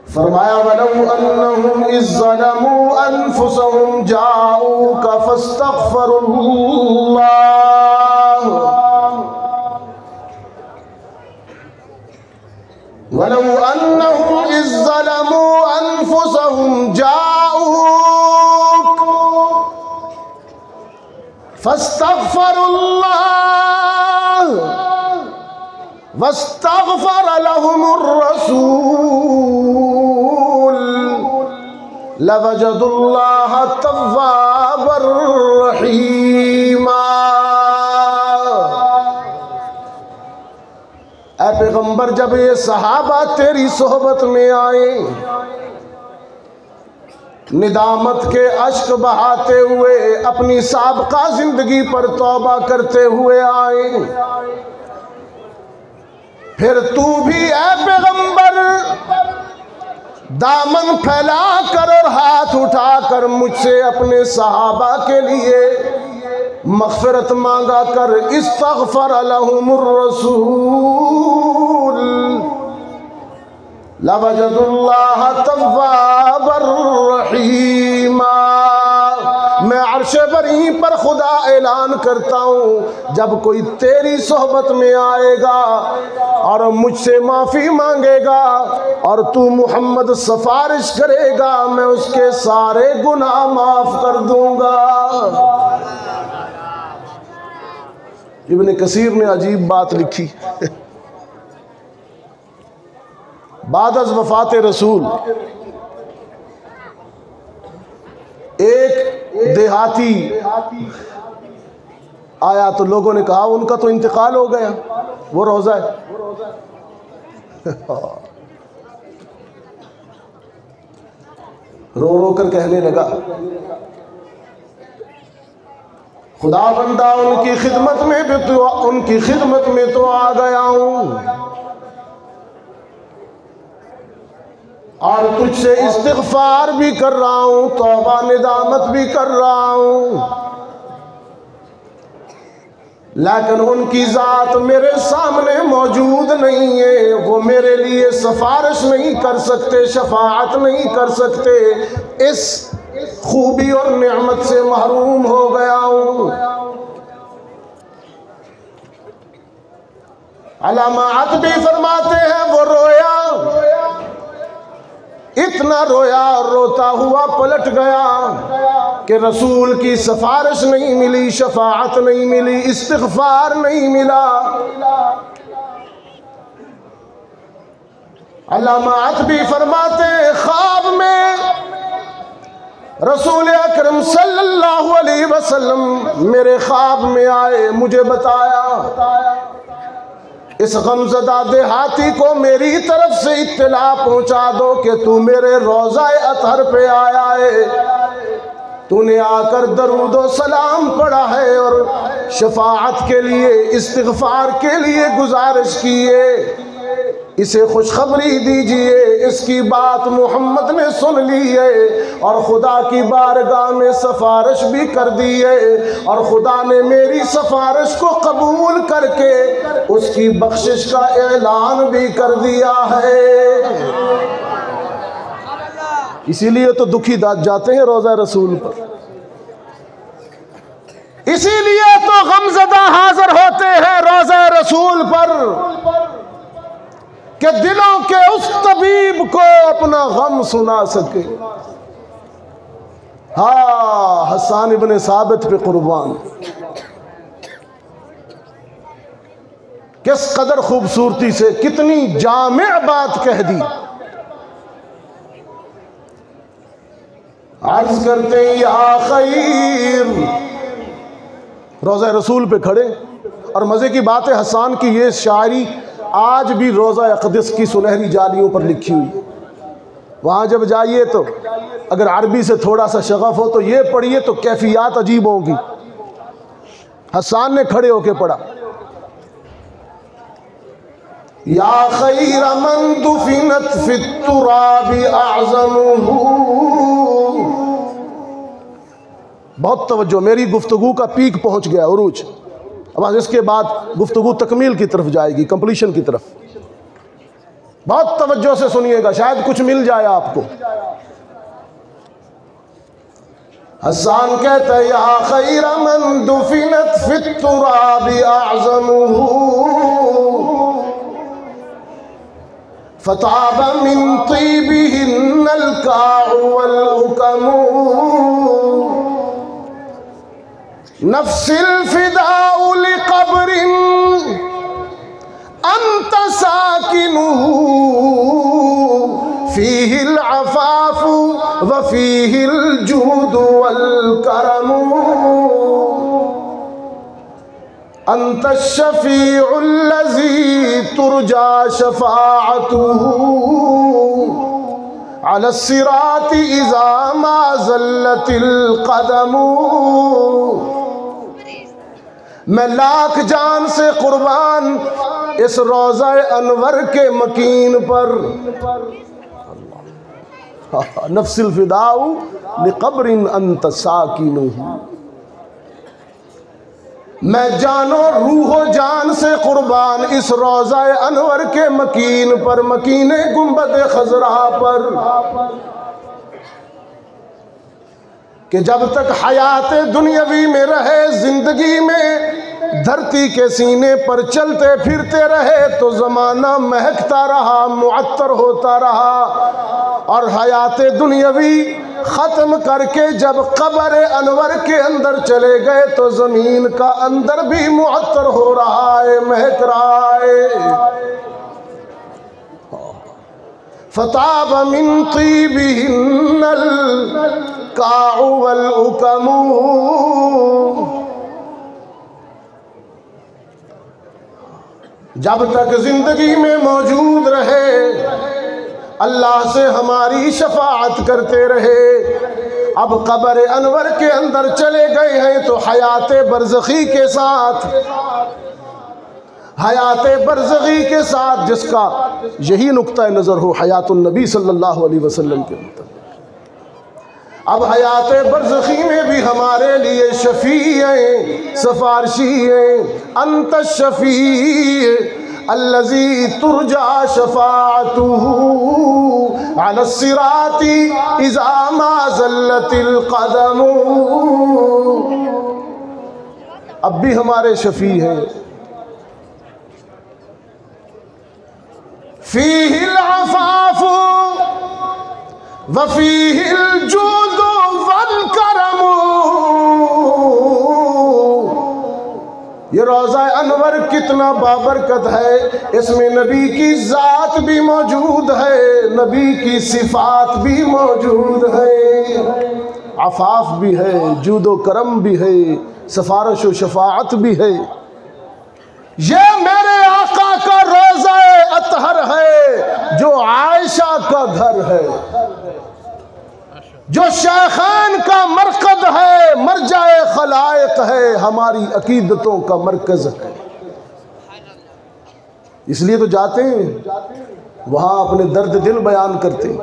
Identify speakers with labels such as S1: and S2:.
S1: फरमाया वलौ अन्नहुम is ज़लमू अनफुसहुम जाऊका फस्तग़फ़िरुल्लाह वलौ अन्नहुम is ज़लमू अनफुसहुम जाऊका फस्तग़फ़िरुल्लाह वस्तग़फ़र लहुमुर रसूल लवजदुल्लाह तव्वाबर रहीमा। ऐ पैगंबर, जब ये सहाबा तेरी सोहबत में आए, निदामत के अश्क बहाते हुए अपनी साबका जिंदगी पर तौबा करते हुए आए, फिर तू भी ऐ पैगंबर दामन फैला कर और हाथ उठाकर मुझसे अपने सहाबा के लिए मग़फ़िरत मांगा कर। इस्तग़फ़र लहुमुर रसूल लवजदुल्लाह तव्वाबर रहीमा। मैं अर्शे बरी पर खुदा ऐलान करता हूँ, जब कोई तेरी सोहबत में आएगा और मुझसे माफ़ी मांगेगा और तू मुहम्मद सिफारिश करेगा, मैं उसके सारे गुनाह माफ़ कर दूंगा। इब्न कसीर ने अजीब बात लिखी। बाद अज़ वफ़ात रसूल एक देहाती आया तो लोगों ने कहा उनका तो इंतकाल हो गया, वो रोज़ा है। रो रो कर कहने लगा, खुदा बंदा उनकी खिदमत में तो आ गया हूँ और तुझसे इस्तिग़फ़ार भी कर रहा हूँ, तौबा निदामत भी कर रहा हूँ, लेकिन उनकी ज़ात मेरे सामने मौजूद नहीं है। वो मेरे लिए सिफारिश नहीं कर सकते, शफाअत नहीं कर सकते। इस खूबी और नेमत से महरूम हो गया हूँ। अलामात भी फरमाते हैं वो रोया, इतना रोया और रोता हुआ पलट गया कि रसूल की सिफारिश नहीं मिली, शफाअत नहीं मिली, इस्तिग़फ़ार नहीं मिला। अलामात भी फरमाते हैं ख्वाब में रसूल अकरम सल्लल्लाहु अलैहि वसल्लम मेरे ख्वाब में आए, मुझे बताया इस गमज़दा देहाती को मेरी तरफ से इत्तला पहुंचा दो कि तू मेरे रोज़ा अतहर पे आया है, तूने आकर दरूद व सलाम पढ़ा है और शफाअत के लिए, इस्तिग़फ़ार के लिए गुजारिश की है। इसे खुशखबरी दीजिए, इसकी बात मोहम्मद ने सुन ली है और खुदा की बारगाह में सिफारिश भी कर दी है और खुदा ने मेरी सिफारिश को कबूल करके उसकी बख्शिश का ऐलान भी कर दिया है। इसीलिए तो दुखी जाते हैं रोज़ा रसूल पर, इसीलिए तो गमज़दा हाजिर होते हैं रोज़ा रसूल पर कि दिलों के उस तबीब को अपना गम सुना सके। हाँ, हसन इब्ने साबित पे कुर्बान, किस कदर खूबसूरती से कितनी जामिअ बात कह दी। अर्ज करते हैं या खैर, रोज़ा रसूल पे खड़े। और मज़े की बात है, हसन की ये शायरी आज भी रोज़ा अक़दस की सुनहरी जालियों पर लिखी हुई। वहाँ जब जाइए तो अगर अरबी से थोड़ा सा शगफ हो तो ये पढ़िए तो कैफियत अजीब होगी। हसन ने खड़े होके पढ़ा, या खैर मन दुफिनत फित तुराबी अअज़मुहू। बहुत तवज्जो, मेरी गुफ्तगू का पीक पहुँच गया, उरूज। अब इसके बाद गुफ्तगू तकमील की तरफ जाएगी, कंप्लीशन की तरफ। बहुत तवज्जो से सुनिएगा, शायद कुछ मिल जाए आपको। हसन कहते या खैर मन दुफिनत फित तुराबी आज़मुहु फताब मिन तीबिहिन्नल काउ वल उकमु नफ्सिल फिदाउ लिक़ब्रिन अंत साकिनुहु फीहिल अफ़ाफ़ु व फीहिल जूदु वल करमु अंत शफ़ीउल्लज़ी तुरजा शफ़ाअतुहु अला सिराति इज़ा मा ज़ल्लतिल क़दमु। मैं लाख जान से कुर्बान इस रोज़ा अनवर के मकीन पर नफ्सिल फिदाउ लिक़ब्रिन अंत साकिनुहु। मैं जानो रूहो जान से कुर्बान इस रोज़ा अनवर के मकीन पर, मकीने गुंबद खजरा पर, कि जब तक हयात दुनियावी में रहे, जिंदगी में धरती के सीने पर चलते फिरते रहे तो ज़माना महकता रहा, मुअत्तर होता रहा, और हयात दुनियावी ख़त्म करके जब कब्र अनवर के अंदर चले गए तो ज़मीन का अंदर भी मुअत्तर हो रहा है, महक रहा है। फताब मिन तीबिहिन्नल काउ वल उकमु। जब तक जिंदगी में मौजूद रहे अल्लाह से हमारी शफाअत करते रहे। अब कब्र अनवर के अंदर चले गए हैं तो हयात बरज़खी के साथ, हयात बरज़खी के साथ, जिसका यही नुक्ता नज़र हो हयातुन नबी सल्लल्लाहु अलैहि वसल्लम के मुताबिक, अब हयात बरज़खी में भी हमारे लिए शफ़ी हैं, सिफारशी हैं। अंत शफ़ी अल्लज़ी तुरजा शफ़ाअतुहु अला सिराति इज़ा मा ज़ल्लतिल क़दमु। अब भी हमारे शफ़ी हैं। फ़ीहिल अफ़ाफ़ु व फ़ीहिल जूदु वल करमु। ये रोज़ा अनवर कितना बाबरकत है, इसमें नबी की ज़ात भी मौजूद है, नबी की सिफ़ात भी मौजूद है, अफ़ाफ़ भी है, जूदो करम भी है, सफ़ारश व शफ़ाअत भी है। ये मेरे आका का रोज़ा अतहर है, जो आयशा का घर है, जो शेखान का मरकज़ है, मरजाए खलाइक है, हमारी अकीदतों का मरकज़ है। इसलिए तो जाते हैं वहाँ अपने दर्द दिल बयान करते हैं।